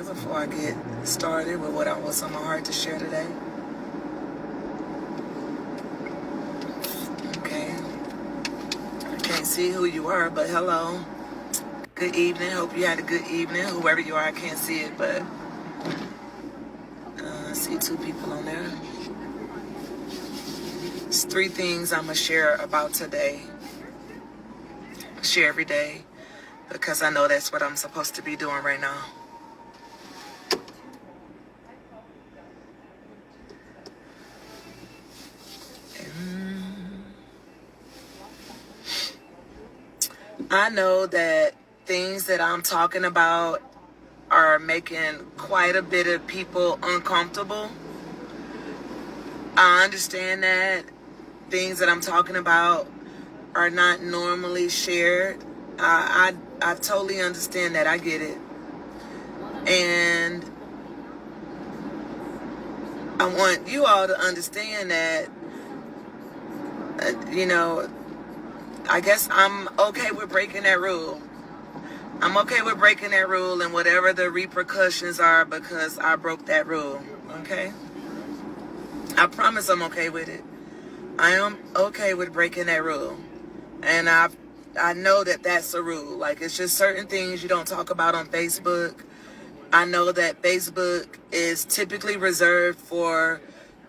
seconds before I get started with what's on my heart to share today. Okay. I can't see who you are, but hello. Good evening. Hope you had a good evening. Whoever you are, I can't see it, but I see two people on there. There's 3 things I'm going to share about today. I share every day because I know that's what I'm supposed to be doing right now. I know that things that I'm talking about are making quite a bit of people uncomfortable. I understand that things that I'm talking about are not normally shared. I totally understand that. I get it. And I want you all to understand that, I guess I'm okay with breaking that rule. I'm okay with breaking that rule and whatever the repercussions are because I broke that rule, okay? I promise I'm okay with it. I am okay with breaking that rule. And I know that that's a rule. Like, it's just certain things you don't talk about on Facebook. I know that Facebook is typically reserved for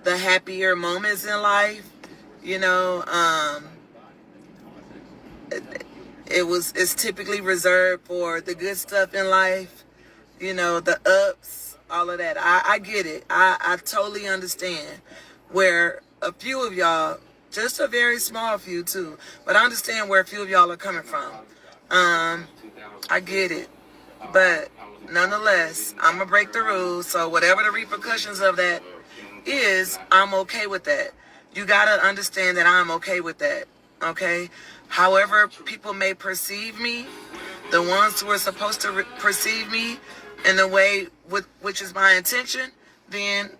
the happier moments in life, it's typically reserved for the good stuff in life, the ups, all of that. I get it. I totally understand where a few of y'all, just a very small few too, but I understand where a few of y'all are coming from. I get it. But nonetheless, I'm going to break the rules. So whatever the repercussions of that is, I'm okay with that. You got to understand that I'm okay with that. Okay? However people may perceive me, the ones who are supposed to perceive me in the way which is my intention, then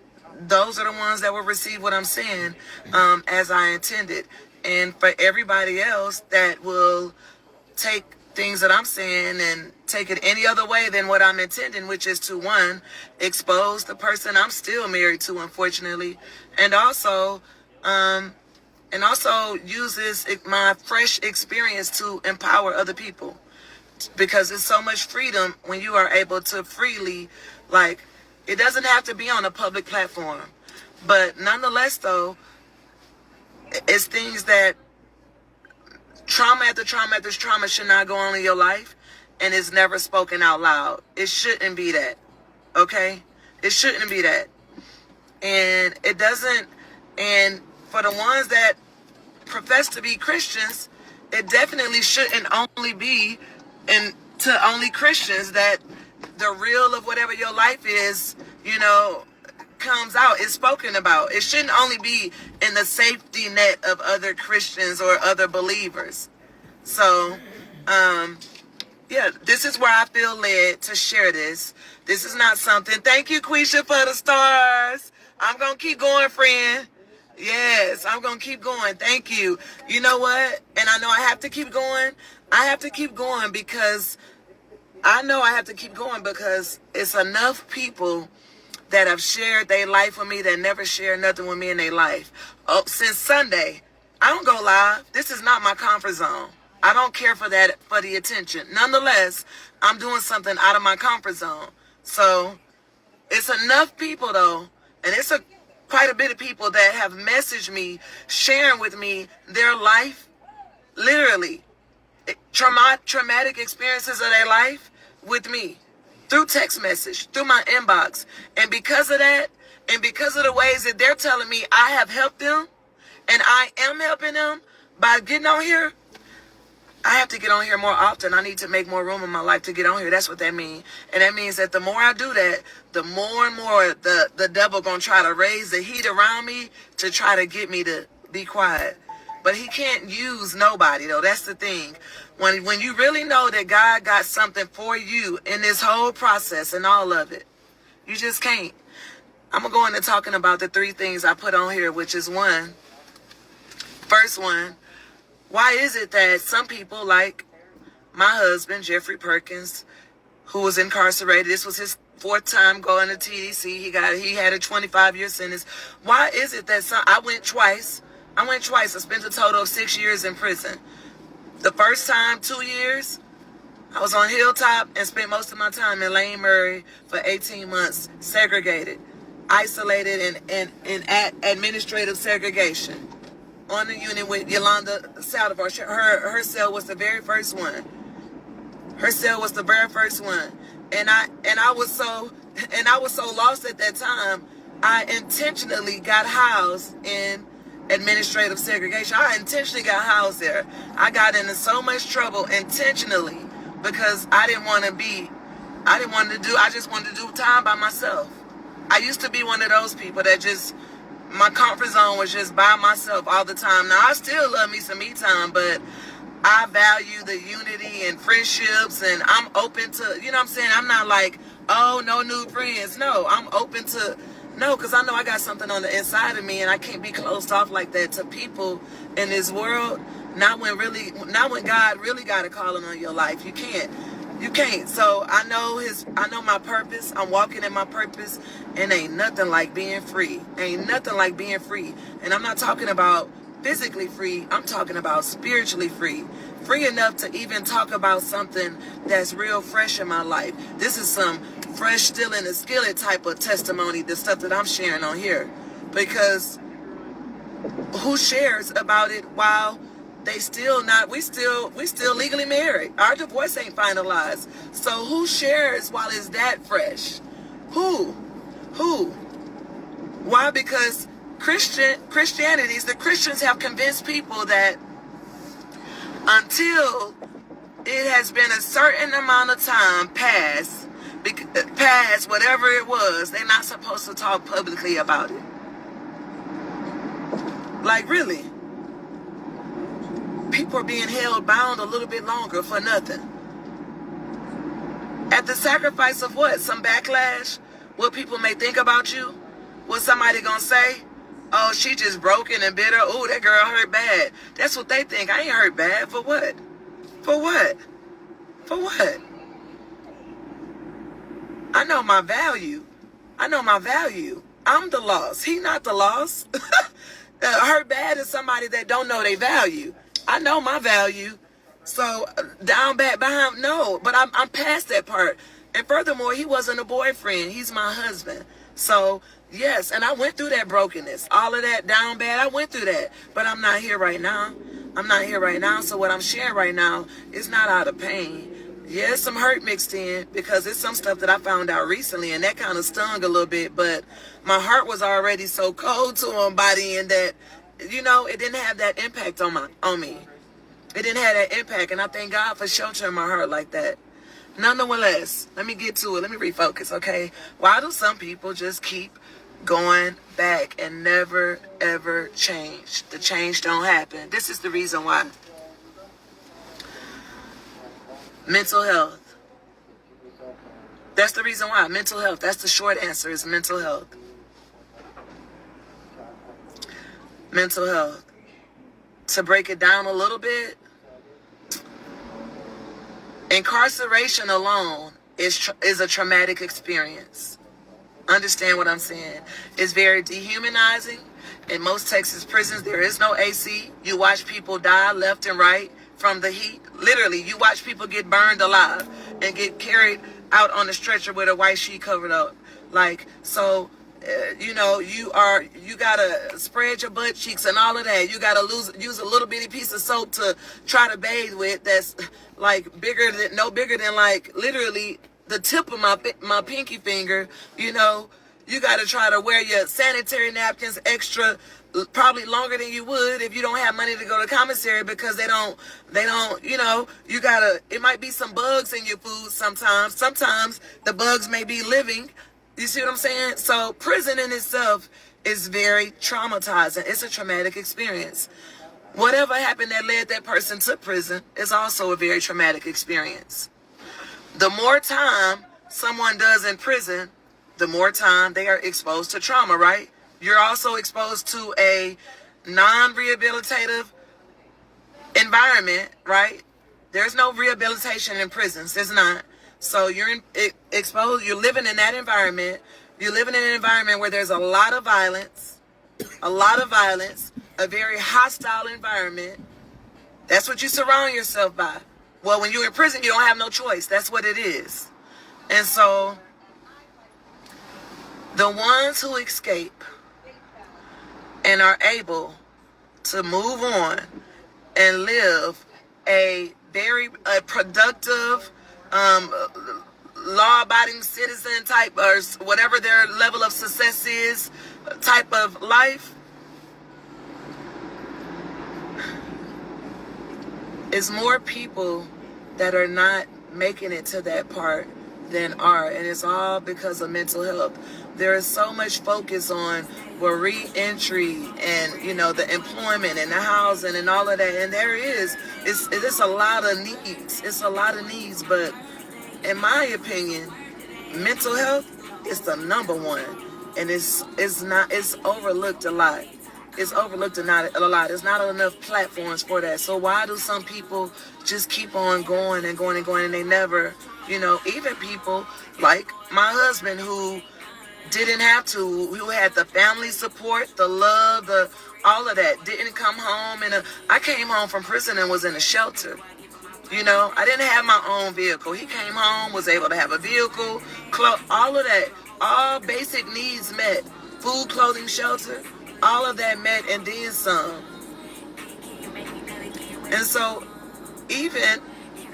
those are the ones that will receive what I'm saying as I intended. And for everybody else that will take things that I'm saying and take it any other way than what I'm intending, which is to, one, expose the person I'm still married to, unfortunately, and also uses my fresh experience to empower other people, because it's so much freedom when you are able to freely, it doesn't have to be on a public platform, but nonetheless, though, it's things that trauma after trauma after trauma should not go on in your life, and it's never spoken out loud. It shouldn't be that, okay? It shouldn't be that. And it doesn't, and for the ones that profess to be Christians, it definitely shouldn't only be to only Christians that the real of whatever your life is, comes out, is spoken about. It shouldn't only be in the safety net of other Christians or other believers. So, this is where I feel led to share this. This is not something. Thank you, Quisha, for the stars. I'm going to keep going, friend. Yes, I'm going to keep going. Thank you. You know what? And I know I have to keep going. I have to keep going because it's enough people that have shared their life with me that never share nothing with me in their life. Oh, since Sunday, I don't go live. This is not my comfort zone. I don't care for that, for the attention. Nonetheless, I'm doing something out of my comfort zone. So it's enough people, though, and it's quite a bit of people that have messaged me, sharing with me their life, literally, traumatic experiences of their life with me, through text message, through my inbox. And because of that, and because of the ways that they're telling me I have helped them, and I am helping them by getting on here, I have to get on here more often. I need to make more room in my life to get on here. That's what that means. And that means that the more I do that, the more and more the devil going to try to raise the heat around me to try to get me to be quiet. But he can't use nobody, though. That's the thing. When you really know that God got something for you in this whole process and all of it, you just can't. I'm going to go into talking about the 3 things I put on here, which is first one, why is it that some people, like my husband, Jeffrey Perkins, who was incarcerated, this was fourth time going to TDC. He had a 25-year sentence. Why is it that I went twice? I spent a total of 6 years in prison. The first time, 2 years, I was on Hilltop and spent most of my time in Lane Murray for 18 months, segregated, isolated, and in administrative segregation. On the unit with Yolanda Saldivar. Her cell was the very first one. And I was so lost at that time. I intentionally got housed in administrative segregation. I intentionally got housed there. I got into so much trouble intentionally because I just wanted to do time by myself. I used to be one of those people that my comfort zone was just by myself all the time. Now, I still love me some me time, but I value the unity and friendships, and I'm open to, you know what I'm saying? I'm not like, oh, no new friends. No, I'm open to, no, because I know I got something on the inside of me, and I can't be closed off like that to people in this world. Not when God really got a calling on your life. You can't. So I know my purpose. I'm walking in my purpose, and ain't nothing like being free. And I'm not talking about physically free. I'm talking about spiritually free. Free enough to even talk about something that's real fresh in my life. This is some fresh, still in the skillet type of testimony, the stuff that I'm sharing on here. Because who shares about it while we still legally married? Our divorce ain't finalized. So who shares while it's that fresh? Who? Why? Because the Christians have convinced people that until it has been a certain amount of time past whatever it was, they're not supposed to talk publicly about it. Like, really? People are being held bound a little bit longer for nothing. At the sacrifice of what? Some backlash? What people may think about you? What somebody gonna say? Oh, she just broken and bitter. Oh, that girl hurt bad. That's what they think. I ain't hurt bad. For what? I know my value. I'm the loss. He not the loss. Hurt bad is somebody that don't know their value. I know my value. So down back behind, no. But I'm past that part. And furthermore, he wasn't a boyfriend. He's my husband. So yes, and I went through that brokenness, all of that down bad. I went through that, but I'm not here right now. So what I'm sharing right now is not out of pain. Yes, some hurt mixed in because it's some stuff that I found out recently, and that kind of stung a little bit. But my heart was already so cold to him by the end that, it didn't have that impact on me. It didn't have that impact, and I thank God for sheltering my heart like that. Nonetheless, let me get to it. Let me refocus, okay? Why do some people just keep going back and never, ever change? The change don't happen. This is the reason why. Mental health. That's the reason why. Mental health. That's the short answer, is mental health. Mental health. To break it down a little bit, incarceration alone is a traumatic experience. Understand what I'm saying? It's very dehumanizing. In most Texas prisons, there is no AC. You watch people die left and right from the heat. Literally, you watch people get burned alive and get carried out on a stretcher with a white sheet covered up. You gotta spread your butt cheeks and all of that. You gotta use a little bitty piece of soap to try to bathe with. That's like no bigger than like literally the tip of my pinky finger. You gotta try to wear your sanitary napkins extra, probably longer than you would if you don't have money to go to commissary, because they don't, it might be some bugs in your food sometimes. Sometimes the bugs may be living. You see what I'm saying? So prison in itself is very traumatizing. It's a traumatic experience. Whatever happened that led that person to prison is also a very traumatic experience. The more time someone does in prison, the more time they are exposed to trauma, right? You're also exposed to a non-rehabilitative environment, right? There's no rehabilitation in prisons. There's not. So you're exposed. You're living in that environment. You're living in an environment where there's a lot of violence, a very hostile environment. That's what you surround yourself by. Well, when you're in prison, you don't have no choice. That's what it is. And so the ones who escape and are able to move on and live a very productive, law-abiding citizen type, or whatever their level of success is, type of life, is more people that are not making it to that part than are, and it's all because of mental health. There is so much focus on re-entry and the employment and the housing and all of that, and it's a lot of needs. It's a lot of needs, but in my opinion, mental health is the number one, and it's overlooked a lot. It's overlooked a lot. There's not enough platforms for that. So why do some people just keep on going and going and going, and they never, even people like my husband who didn't have to, who had the family support, the love, all of that, didn't come home. And I came home from prison and was in a shelter. I didn't have my own vehicle. He came home, was able to have a vehicle, all of that, all basic needs met, food, clothing, shelter. All of that met and then some. And so even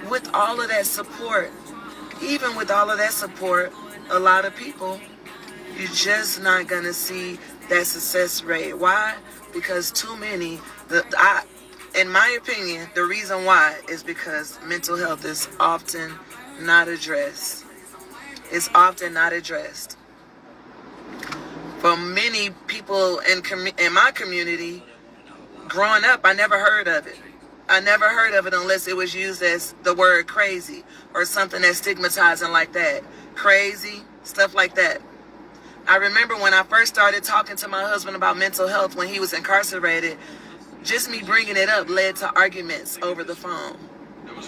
with all of that support, a lot of people, you're just not going to see that success rate. Why? Because too many, in my opinion, the reason why is because mental health is often not addressed. It's often not addressed. For many people in my community, growing up, I never heard of it. I never heard of it unless it was used as the word crazy or something that's stigmatizing like that. Crazy, stuff like that. I remember when I first started talking to my husband about mental health when he was incarcerated, just me bringing it up led to arguments over the phone.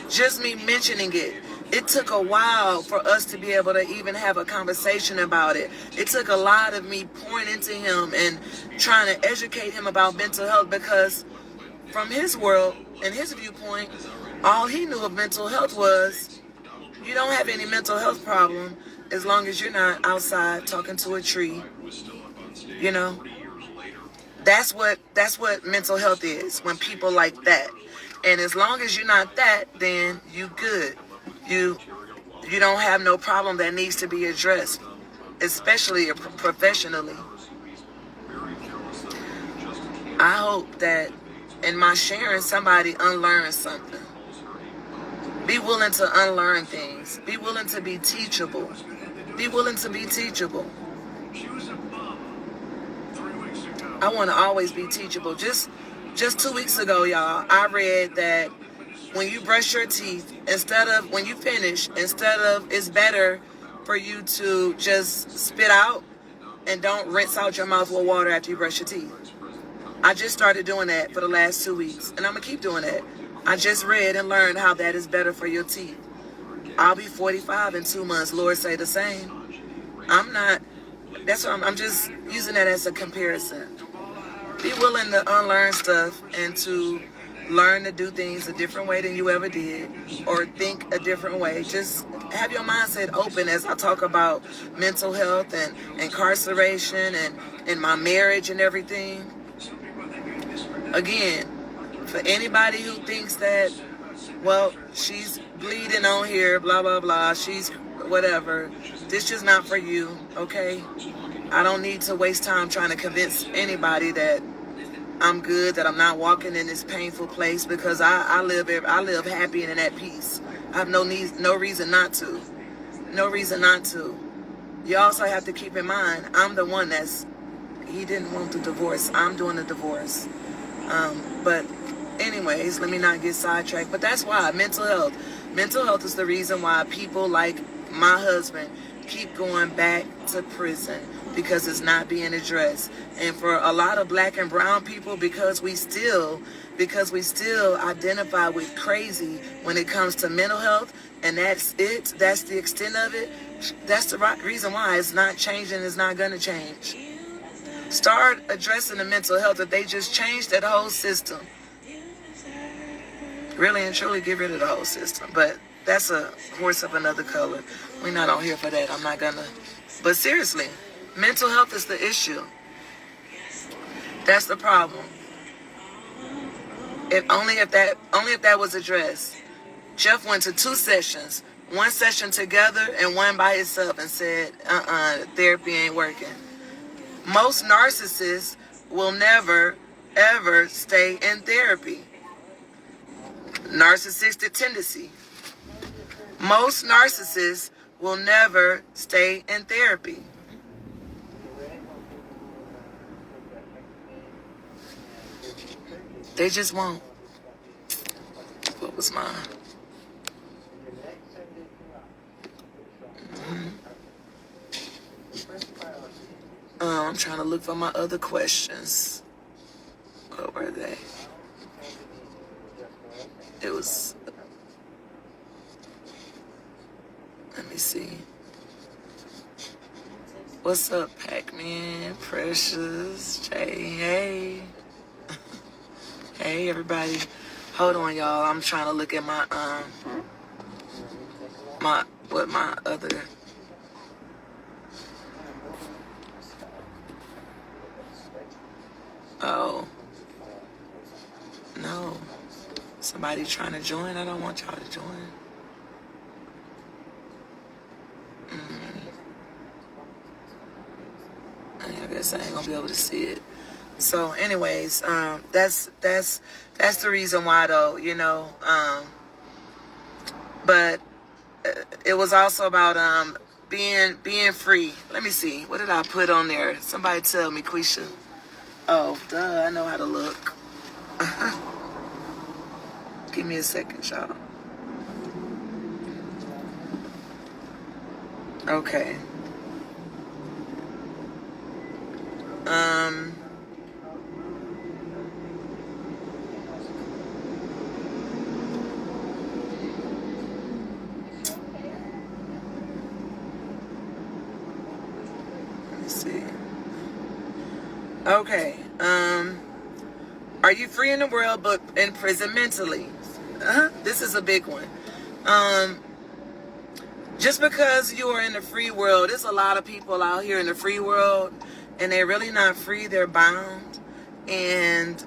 Just me mentioning it. It took a while for us to be able to even have a conversation about it. It took a lot of me pouring into him and trying to educate him about mental health, because from his world and his viewpoint, all he knew of mental health was you don't have any mental health problem as long as you're not outside talking to a tree. That's what mental health is, when people like that. And as long as you're not that, then you good. You don't have no problem that needs to be addressed, especially professionally. I hope that in my sharing, somebody unlearns something. Be willing to unlearn things. Be willing to be teachable. Be willing to be teachable. I want to always be teachable. Just 2 weeks ago, y'all, I read that when you brush your teeth, when you finish, it's better for you to just spit out and don't rinse out your mouth with water after you brush your teeth. I just started doing that for the last 2 weeks, and I'm going to keep doing that. I just read and learned how that is better for your teeth. I'll be 45 in 2 months. Lord say the same. I'm just using that as a comparison. Be willing to unlearn stuff and to learn to do things a different way than you ever did, or think a different way. Just have your mindset open as I talk about mental health and incarceration and my marriage and everything. Again, for anybody who thinks that, well, she's bleeding on here, blah, blah, blah, she's whatever, this is not for you, okay? I don't need to waste time trying to convince anybody that I'm good, that I'm not walking in this painful place, because I live happy and in that peace. I have no reason not to. No reason not to. You also have to keep in mind, I'm the one he didn't want the divorce. I'm doing the divorce. But anyways, let me not get sidetracked. But that's why mental health is the reason why people like my husband keep going back to prison, because it's not being addressed. And for a lot of black and brown people, because we still identify with crazy when it comes to mental health, and that's it, that's the extent of it, that's the reason why it's not changing, it's not going to change. Start addressing the mental health. If they just change that whole system, really and truly get rid of the whole system. But that's a horse of another color. We're not on here for that. I'm not gonna. But seriously, mental health is the issue. That's the problem. Only if that was addressed. Jeff went to 2 sessions, 1 session together and 1 by himself, and said, therapy ain't working. Most narcissists will never, ever stay in therapy. Narcissistic tendency. Most narcissists will never stay in therapy. They just won't. What was mine? I'm trying to look for my other questions. What were they? It was... Let me see. What's up, Pac-Man, Precious, Jay, hey. Hey, everybody. Hold on, y'all. I'm trying to look at my other... Oh. No. Somebody trying to join? I don't want y'all to join. I guess I ain't gonna be able to see it. So anyways, that's the reason why, though, you know. But it was also about being free. Let me see. What did I put on there? Somebody tell me, Quisha. Oh, duh, I know how to look. Give me a second, y'all. Okay. Let me see. Okay. Are you free in the world but in prison mentally? This is a big one. Just because you are in the free world, there's a lot of people out here in the free world, and they're really not free, they're bound. And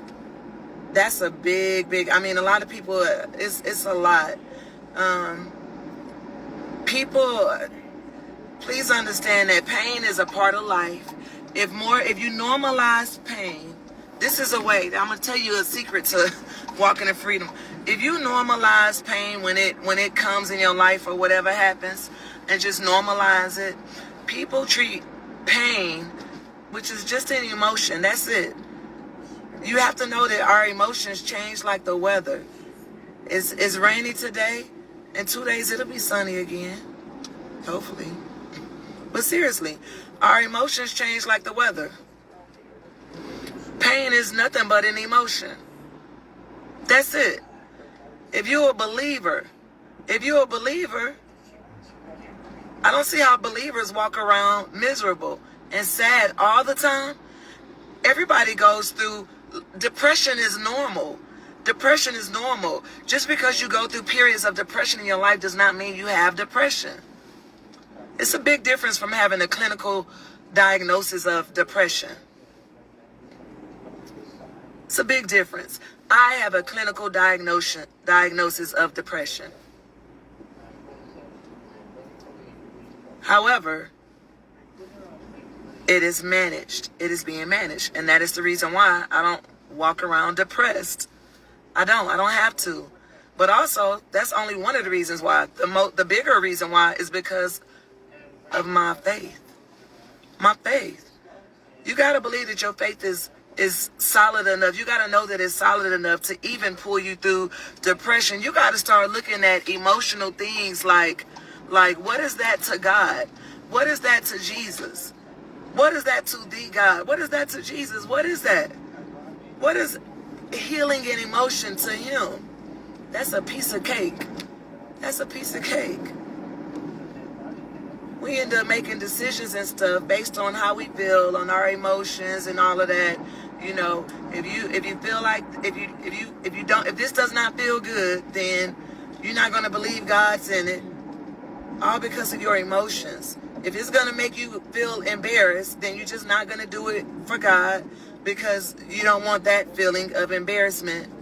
that's a big, I mean, a lot of people, it's a lot. People, please understand that pain is a part of life. If you normalize pain, this is a way. I'm gonna tell you a secret to walking in freedom. If you normalize pain when it comes in your life or whatever happens, and just normalize it, people treat pain, which is just an emotion. That's it. You have to know that our emotions change like the weather. It's rainy today. In 2 days it'll be sunny again, hopefully. But seriously, our emotions change like the weather. Pain is nothing but an emotion. That's it. If you're a believer, I don't see how believers walk around miserable and sad all the time. Everybody goes through, depression is normal. Depression is normal. Just because you go through periods of depression in your life does not mean you have depression. It's a big difference from having a clinical diagnosis of depression. It's a big difference. I have a clinical diagnosis of depression. However, it is managed. It is being managed. And that is the reason why I don't walk around depressed. I don't have to. But also, that's only one of the reasons why. The bigger reason why is because of my faith. My faith. You got to believe that your faith is solid enough. You got to know that it's solid enough to even pull you through depression. You got to start looking at emotional things like what is that to God? What is that to Jesus? What is that to the God? What is that to Jesus? What is that? What is healing and emotion to him? That's a piece of cake. That's a piece of cake. We end up making decisions and stuff based on how we feel, on our emotions and all of that. You know, if you feel like if this does not feel good, then you're not going to believe God's in it, all because of your emotions. If it's going to make you feel embarrassed, then you're just not going to do it for God, because you don't want that feeling of embarrassment.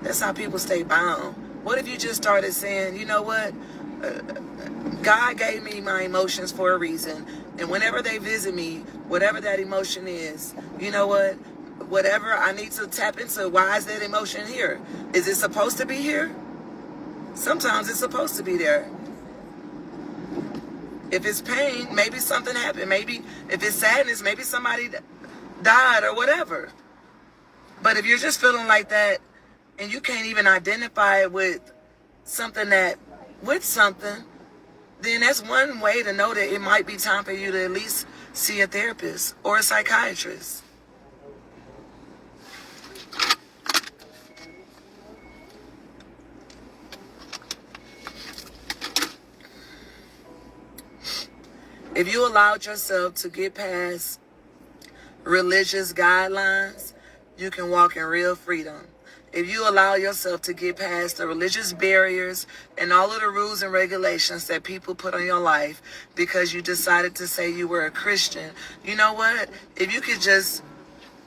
That's how people stay bound. What if you just started saying, you know what? God gave me my emotions for a reason. And whenever they visit me, whatever that emotion is, you know what? Whatever I need to tap into, why is that emotion here? Is it supposed to be here? Sometimes it's supposed to be there. If it's pain, maybe something happened. Maybe if it's sadness, maybe somebody died or whatever. But if you're just feeling like that and you can't even identify it with something, then that's one way to know that it might be time for you to at least see a therapist or a psychiatrist. If you allowed yourself to get past religious guidelines, you can walk in real freedom. If you allow yourself to get past the religious barriers and all of the rules and regulations that people put on your life because you decided to say you were a Christian, you know what? If you could just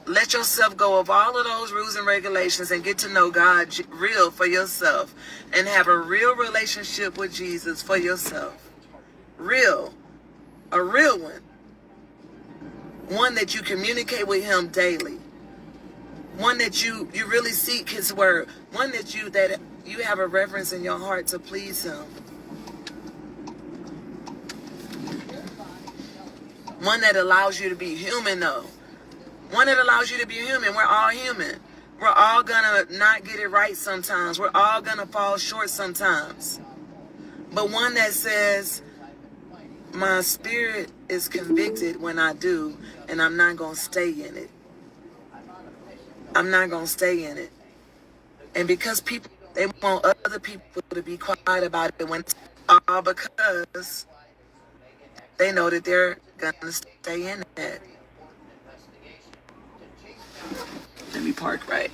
let yourself go of all of those rules and regulations and get to know God real for yourself and have a real relationship with Jesus for yourself. Real. A real one. One that you communicate with him daily. One that you really seek his word. One that you have a reverence in your heart to please him. One that allows you to be human, though. One that allows you to be human. We're all human. We're all gonna not get it right sometimes. We're all gonna fall short sometimes. But one that says, my spirit is convicted when I do, and I'm not gonna stay in it. I'm not going to stay in it. And because people, they want other people to be quiet about it, when it's all because they know that they're going to stay in it. Let me park right.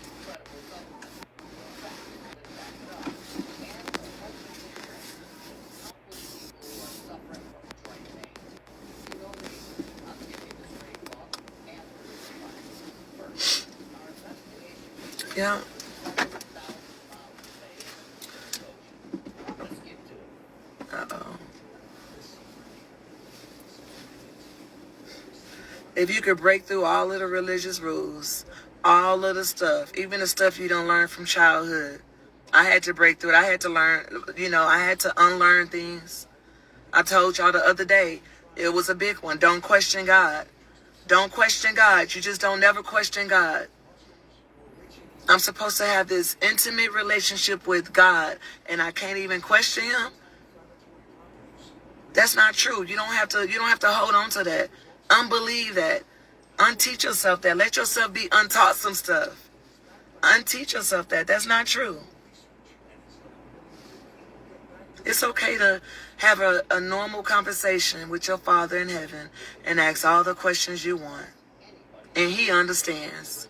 Yeah. Uh-oh. If you could break through all of the religious rules, all of the stuff, even the stuff you don't learn from childhood, I had to break through it. I had to learn, I had to unlearn things. I told y'all the other day, it was a big one. Don't question God. Don't question God. You just don't never question God. I'm supposed to have this intimate relationship with God, and I can't even question him. That's not true. You don't have to hold on to that. Unbelieve that. Unteach yourself that. Let yourself be untaught some stuff. Unteach yourself that. That's not true. It's okay to have a normal conversation with your Father in heaven and ask all the questions you want. And he understands.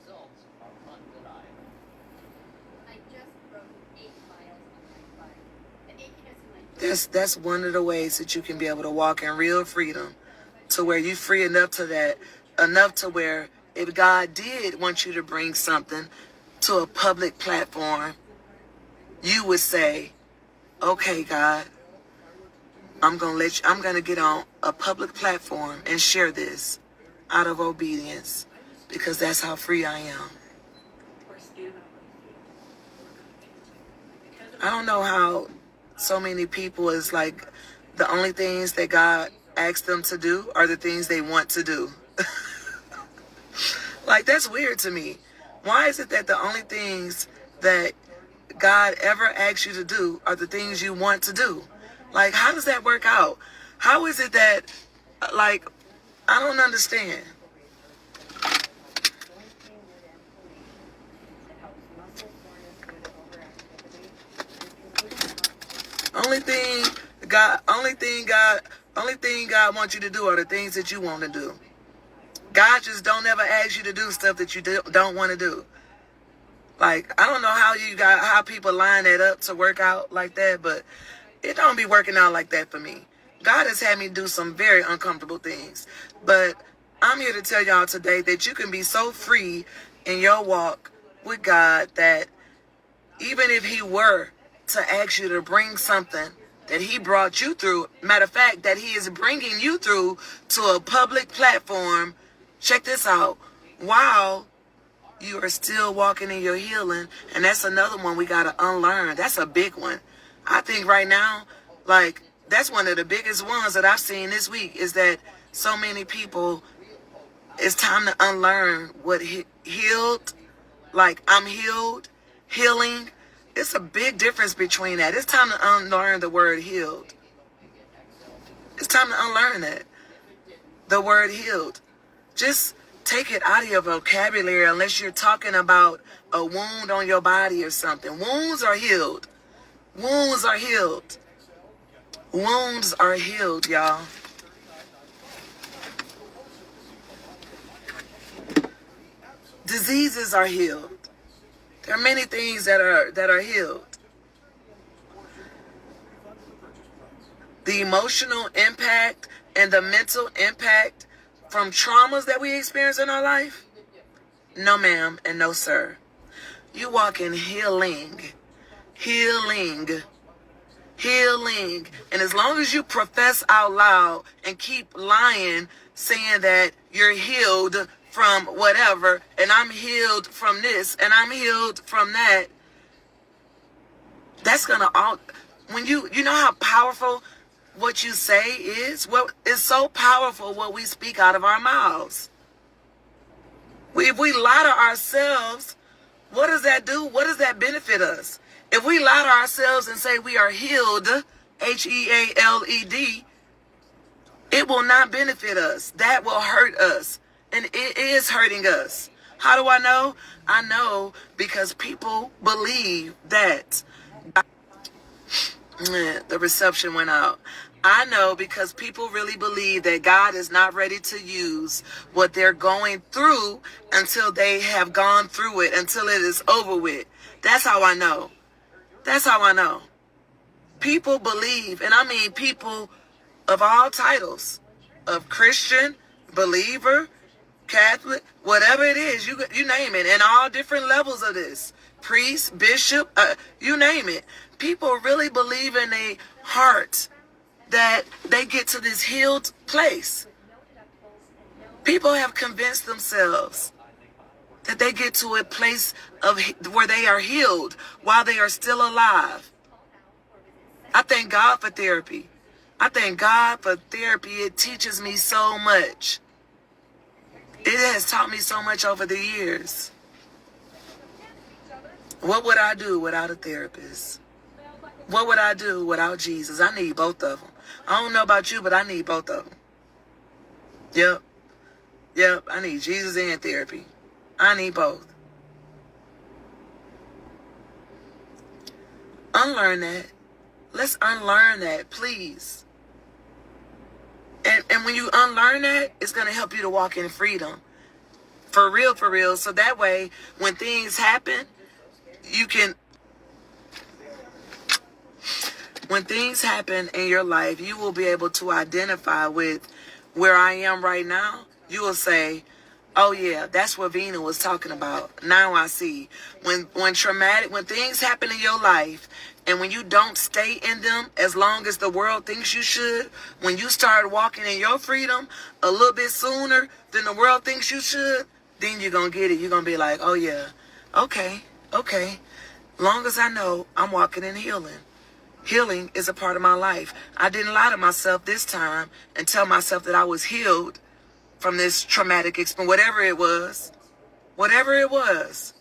That's one of the ways that you can be able to walk in real freedom, to where you're free enough to where if God did want you to bring something to a public platform, you would say, okay, God, I'm going to get on a public platform and share this out of obedience, because that's how free I am. I don't know how so many people is like the only things that God asks them to do are the things they want to do. Like, that's weird to me. Why is it that the only things that God ever asks you to do are the things you want to do? Like, how does that work out? How is it that, like, I don't understand. Only thing God wants you to do are the things that you want to do. God just don't ever ask you to do stuff that you don't want to do. Like, I don't know how people line that up to work out like that, but it don't be working out like that for me. God has had me do some very uncomfortable things. But I'm here to tell y'all today that you can be so free in your walk with God that even if he were to ask you to bring something that he brought you through, matter of fact, that he is bringing you through to a public platform, check this out, while you are still walking in your healing. And that's another one we got to unlearn. That's a big one. I think right now, like, that's one of the biggest ones that I've seen this week, is that so many people, it's time to unlearn what healed, like I'm healed, healing. It's a big difference between that. It's time to unlearn the word healed. It's time to unlearn that. The word healed. Just take it out of your vocabulary unless you're talking about a wound on your body or something. Wounds are healed. Wounds are healed. Wounds are healed, y'all. Diseases are healed. There are many things that are healed. The emotional impact and the mental impact from traumas that we experience in our life? No, ma'am, and no, sir. You walk in healing. Healing. Healing. And as long as you profess out loud and keep lying, saying that you're healed from whatever, and I'm healed from this, and I'm healed from that, that's gonna all, when you know how powerful what you say is? Well, it's so powerful what we speak out of our mouths. If we lie to ourselves, what does that do? What does that benefit us? If we lie to ourselves and say we are healed, Healed, it will not benefit us. That will hurt us. And it is hurting us. How do I know? I know because people believe that. The reception went out. I know because people really believe that God is not ready to use what they're going through until they have gone through it, until it is over with. That's how I know. That's how I know. People believe, and I mean people of all titles, of Christian, believer, Catholic, whatever it is, you name it, and all different levels of this. Priest, bishop, you name it. People really believe in their heart that they get to this healed place. People have convinced themselves that they get to a place of where they are healed while they are still alive. I thank God for therapy. I thank God for therapy. It teaches me so much. It has taught me so much over the years. What would I do without a therapist? What would I do without Jesus? I need both of them. I don't know about you, but I need both of them. Yep, I need Jesus and therapy. I need both. Unlearn that. Let's unlearn that, please. And when you unlearn that, it's going to help you to walk in freedom. For real, for real. So that way, when things happen, you can... When things happen in your life, you will be able to identify with where I am right now. You will say, oh yeah, that's what Vina was talking about. Now I see. When things happen in your life, and when you don't stay in them as long as the world thinks you should, when you start walking in your freedom a little bit sooner than the world thinks you should, then you're going to get it. You're going to be like, oh yeah, okay. Long as I know I'm walking in healing. Healing is a part of my life. I didn't lie to myself this time and tell myself that I was healed from this traumatic experience, whatever it was. Whatever it was.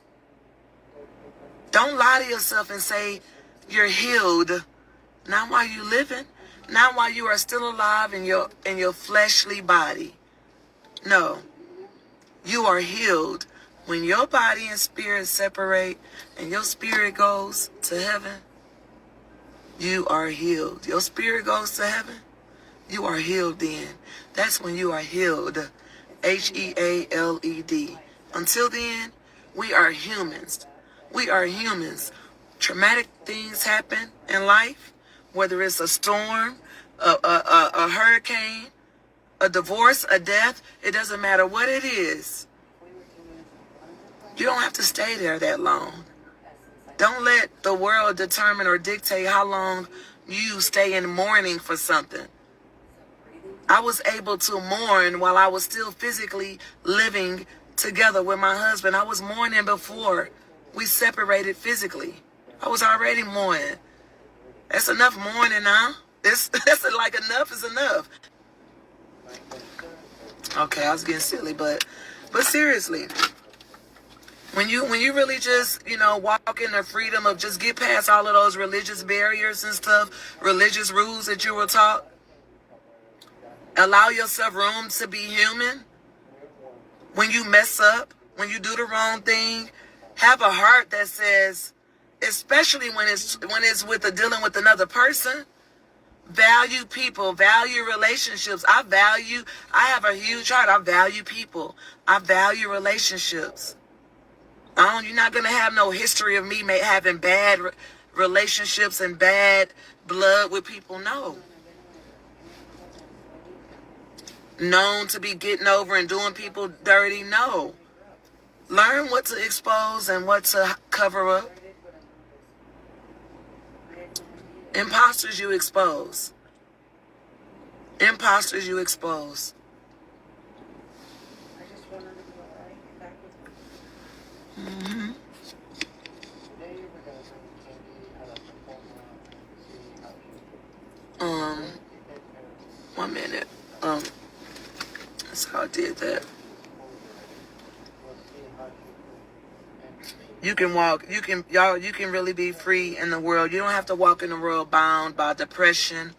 Don't lie to yourself and say you're healed. Not while you're living. Not while you are still alive in your fleshly body. No. You are healed when your body and spirit separate and your spirit goes to heaven. you are healed. Your spirit goes to heaven, you are healed then. That's when you are healed. Healed. Until then, we are humans. We are humans. Traumatic things happen in life, whether it's a storm, a hurricane, a divorce, a death. It doesn't matter what it is. You don't have to stay there that long. Don't let the world determine or dictate how long you stay in mourning for something. I was able to mourn while I was still physically living together with my husband. I was mourning before we separated physically. I was already mourning. That's enough mourning now. That's like enough is enough. Okay, I was getting silly, but seriously, when you really just, walk in the freedom of just get past all of those religious barriers and stuff, religious rules that you were taught, allow yourself room to be human. When you mess up, when you do the wrong thing, have a heart that says, especially when it's with dealing with another person, value people, value relationships. I have a huge heart. I value people. I value relationships. You're not going to have no history of me having bad relationships and bad blood with people. No. Known to be getting over and doing people dirty. No. Learn what to expose and what to cover up. Imposters you expose. Imposters you expose. Mm-hmm. 1 minute. That's how I did that. You can walk, you can really be free in the world. You don't have to walk in the world bound by depression.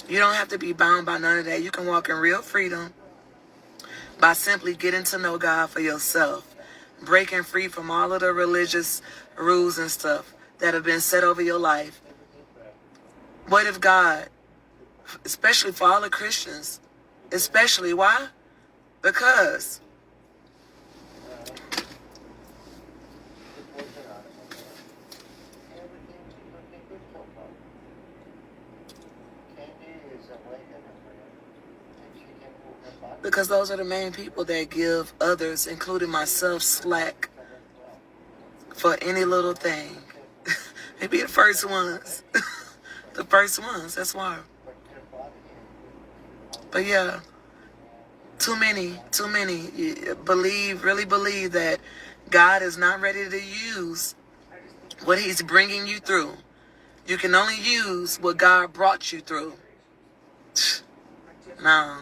You don't have to be bound by none of that. You can walk in real freedom by simply getting to know God for yourself, breaking free from all of the religious rules and stuff that have been set over your life. What if God, especially for all the Christians, especially, why? Because those are the main people that give others, including myself, slack for any little thing. They be the first ones. The first ones, that's why. But yeah, too many really believe that God is not ready to use what he's bringing you through. You can only use what God brought you through. No.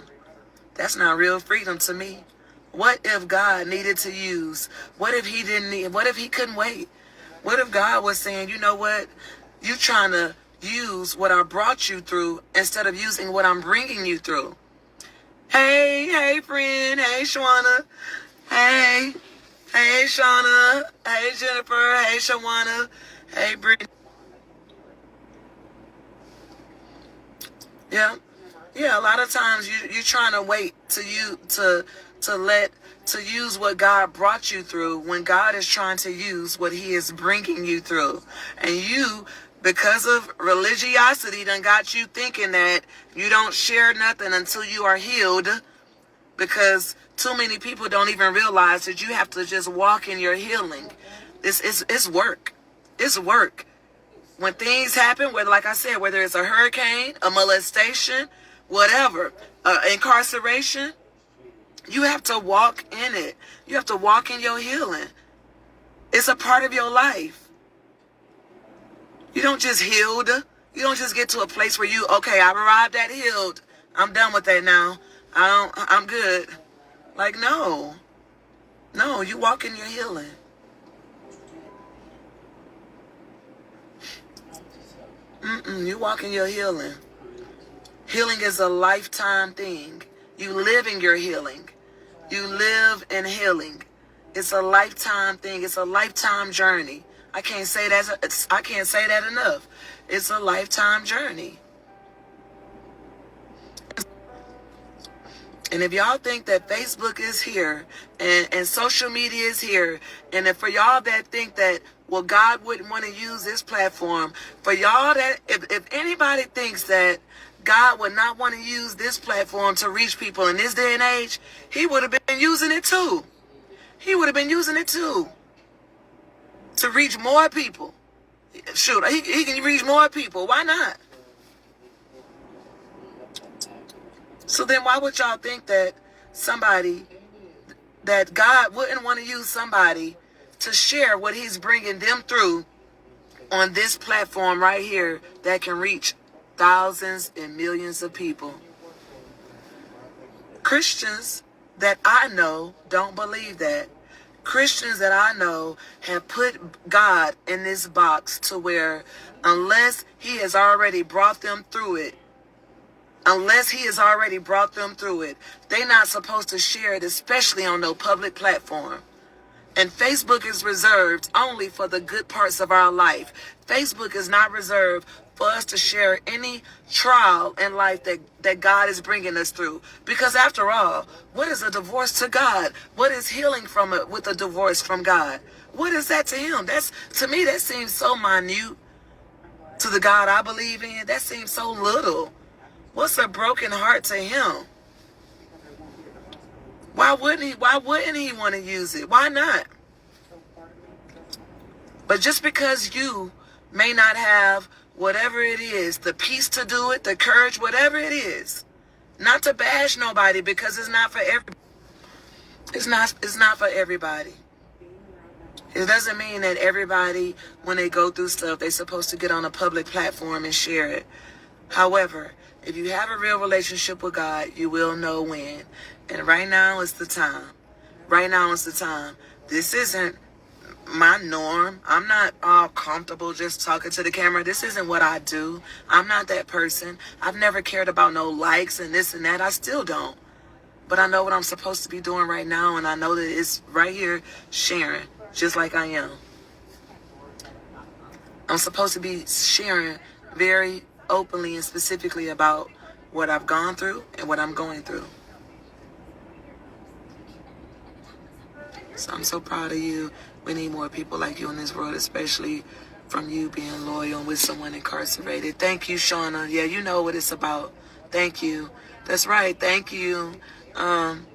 That's not real freedom to me. What if God needed to use? What if he didn't need? What if he couldn't wait? What if God was saying, you know what? You trying to use what I brought you through instead of using what I'm bringing you through. Hey, friend. Hey, Shawana. Hey, Shauna. Hey, Jennifer. Hey, Shawana. Hey, Brittany. Yeah. Yeah, a lot of times you're trying to wait to use what God brought you through when God is trying to use what he is bringing you through. And you, because of religiosity, done got you thinking that you don't share nothing until you are healed, because too many people don't even realize that you have to just walk in your healing. It's work. It's work. When things happen, whether, like I said, whether it's a hurricane, a molestation, whatever, incarceration, you have to walk in it. You have to walk in your healing. It's a part of your life. You don't just healed. You don't just get to a place where I've arrived at healed. I'm done with that now. I'm good. Like, no, you walk in your healing. You walk in your healing. Healing is a lifetime thing. You live in your healing. You live in healing. It's a lifetime thing. It's a lifetime journey. I can't say that enough. It's a lifetime journey. And if y'all think that Facebook is here and social media is here, and if for y'all that think that, well, God wouldn't want to use this platform, for y'all that, if anybody thinks that God would not want to use this platform to reach people in this day and age, he would have been using it too. He would have been using it too to reach more people. Shoot, he can reach more people. Why not? So then why would y'all think that God wouldn't want to use somebody to share what he's bringing them through on this platform right here that can reach thousands and millions of people? Christians that I know don't believe that. Christians that I know have put God in this box to where unless he has already brought them through it, they're not supposed to share it, especially on no public platform. And Facebook is reserved only for the good parts of our life. Facebook is not reserved for us to share any trial in life that God is bringing us through. Because after all, what is a divorce to God? What is healing from it with a divorce from God? What is that to him? To me, that seems so minute. To the God I believe in, that seems so little. What's a broken heart to him? Why wouldn't he want to use it? Why not? But just because you may not have whatever it is, the peace to do it, the courage, whatever it is, not to bash nobody, because it's not for everybody. It's not for everybody. It doesn't mean that everybody, when they go through stuff, they're supposed to get on a public platform and share it. However, if you have a real relationship with God, you will know when. And right now is the time. Right now is the time. This isn't my norm. I'm not all comfortable just talking to the camera. This isn't what I do. I'm not that person. I've never cared about no likes and this and that. I still don't. But I know what I'm supposed to be doing right now, and I know that it's right here sharing, just like I am. I'm supposed to be sharing very openly and specifically about what I've gone through and what I'm going through. So I'm so proud of you. We need more people like you in this world, especially from you being loyal with someone incarcerated. Thank you, Shauna. Yeah, you know what it's about. Thank you. That's right. Thank you. Yeah.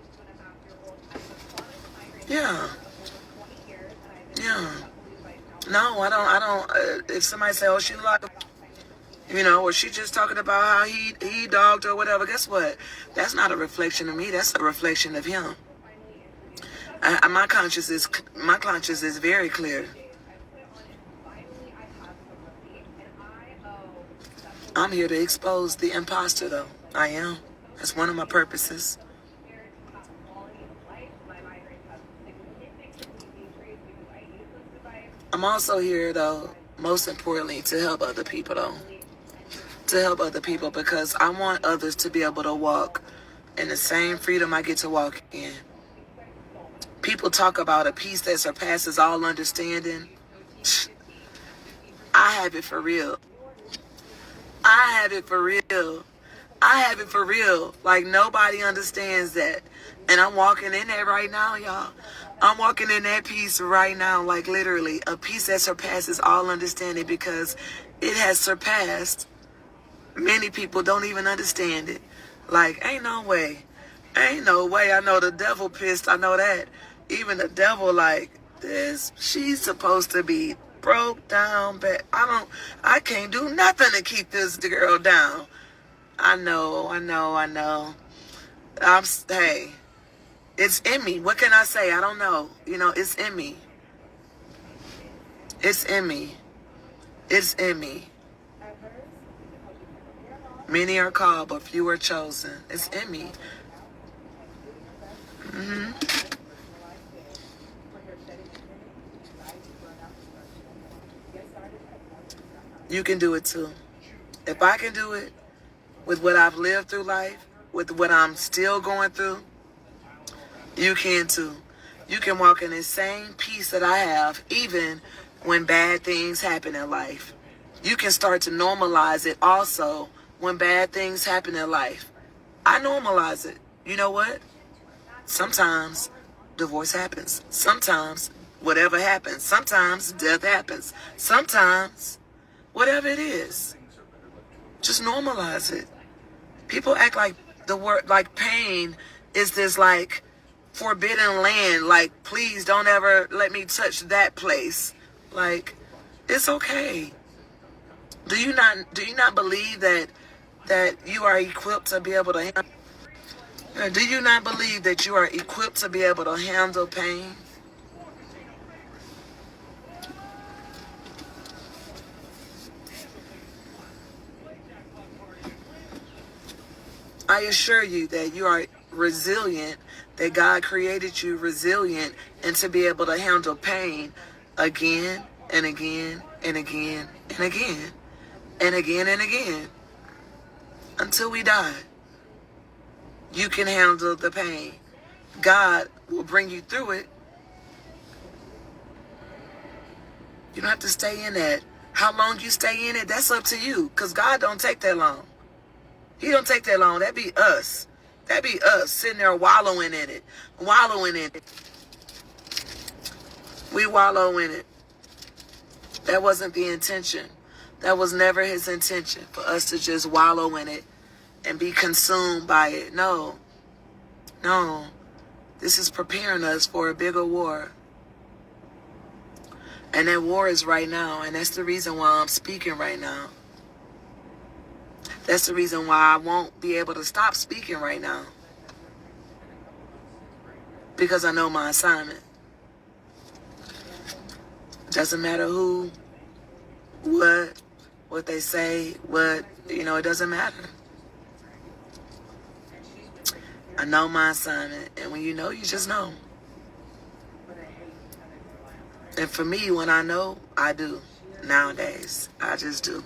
No, I don't. If somebody say, oh, she like, or she just talking about how he dogged or whatever, guess what? That's not a reflection of me. That's a reflection of him. My conscience is very clear. I'm here to expose the imposter, though. I am. That's one of my purposes. I'm also here, though, most importantly, to help other people, though. To help other people, because I want others to be able to walk in the same freedom I get to walk in. People talk about a peace that surpasses all understanding. I have it for real. I have it for real. I have it for real. Like, nobody understands that. And I'm walking in that right now, y'all. I'm walking in that peace right now, like literally. A peace that surpasses all understanding, because it has surpassed. Many people don't even understand it. Like, ain't no way. Ain't no way. I know the devil pissed. I know that. Even the devil, like, this, she's supposed to be broke down, but I can't do nothing to keep this girl down. I know. Hey, it's in me. What can I say? I don't know. It's in me. It's in me. It's in me. Many are called, but few are chosen. It's in me. You can do it too. If I can do it with what I've lived through life, with what I'm still going through, you can too. You can walk in the same peace that I have, even when bad things happen in life. You can start to normalize it also when bad things happen in life. I normalize it. You know what? Sometimes divorce happens. Sometimes whatever happens. Sometimes death happens. Sometimes whatever it is. Just normalize it. People act like the word, like pain is this like forbidden land. Like, please don't ever let me touch that place. Like, it's okay. Do you not believe that you are equipped to be able to handle? Do you not believe that you are equipped to be able to handle pain? I assure you that you are resilient, that God created you resilient and to be able to handle pain again and again and again and again and again and again until we die. You can handle the pain. God will bring you through it. You don't have to stay in that. How long you stay in it, that's up to you, because God don't take that long. He don't take that long. That be us. That be us sitting there wallowing in it. Wallowing in it. We wallow in it. That wasn't the intention. That was never his intention, for us to just wallow in it and be consumed by it. No. No. This is preparing us for a bigger war. And that war is right now. And that's the reason why I'm speaking right now. That's the reason why I won't be able to stop speaking right now. Because I know my assignment. Doesn't matter who, what they say, it doesn't matter. I know my assignment. And when you know, you just know. And for me, when I know, I do. Nowadays, I just do.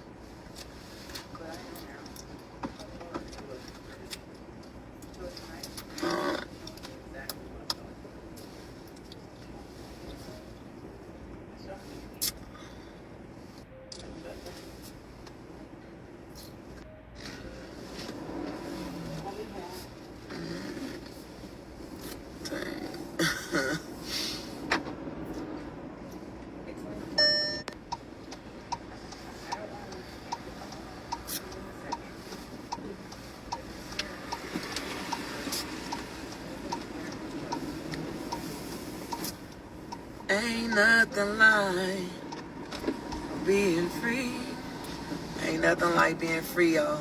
Ain't nothing like being free. Ain't nothing like being free, y'all.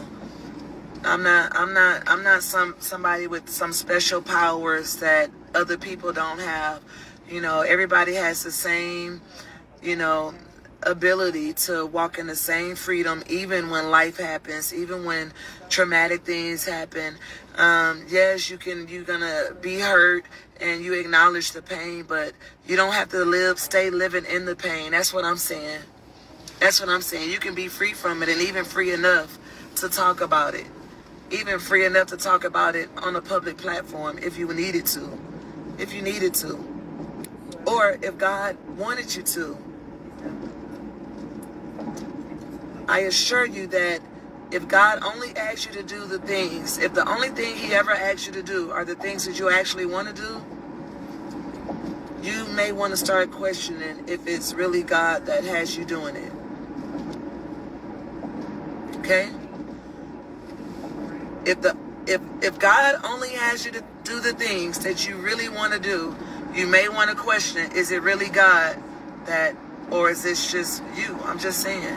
I'm not somebody with some special powers that other people don't have. Everybody has the same, ability to walk in the same freedom, even when life happens, even when traumatic things happen. Yes, you're gonna be hurt and you acknowledge the pain, but you don't have to stay living in the pain. That's what I'm saying. That's what I'm saying. You can be free from it, and even free enough to talk about it. Even free enough to talk about it on a public platform if you needed to. If you needed to. Or if God wanted you to. I assure you that if God only asks you to do the things, if the only thing he ever asks you to do are the things that you actually want to do, you may want to start questioning if it's really God that has you doing it. Okay? If God only has you to do the things that you really want to do, you may want to question, is it really God or is this just you? I'm just saying.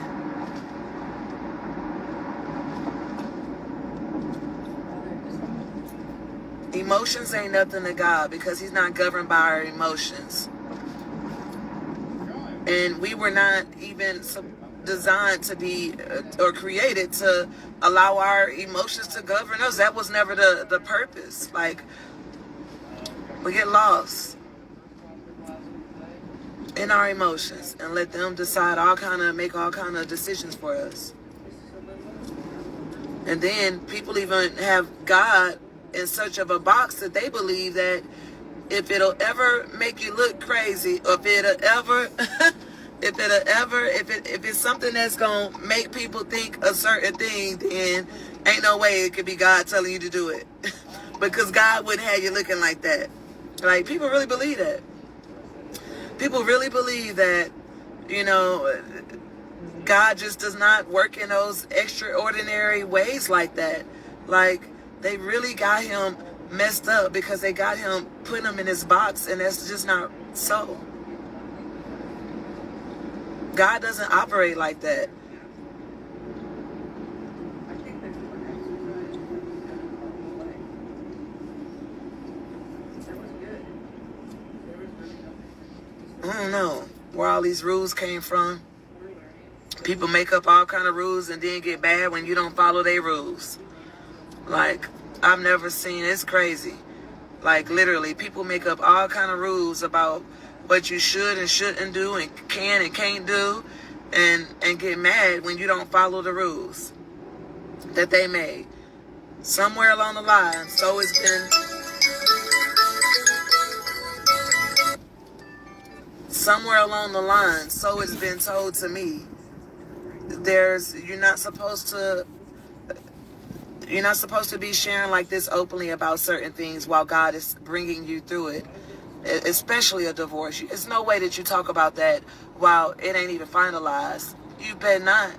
Emotions ain't nothing to God, because he's not governed by our emotions. And we were not even designed to be or created to allow our emotions to govern us. That was never the purpose. Like, we get lost in our emotions and let them decide make all kind of decisions for us. And then people even have God in such of a box that they believe that if it'll ever make you look crazy, or if it'll ever If it's something that's gonna make people think a certain thing, then ain't no way it could be God telling you to do it. Because God wouldn't have you looking like that. Like, people really believe that. People really believe that, you know, God just does not work in those extraordinary ways like that. Like, they really got him messed up because they got him, putting him in his box, and that's just not so. God doesn't operate like that. I don't know where all these rules came from. People make up all kind of rules and then get bad when you don't follow their rules. Like, I've never seen, it's crazy. Like, literally, people make up all kind of rules about what you should and shouldn't do and can and can't do, and get mad when you don't follow the rules that they made. Somewhere along the line, so it's been told to me, you're not supposed to be sharing like this openly about certain things while God is bringing you through it, especially a divorce. It's no way that you talk about that while it ain't even finalized. You better not.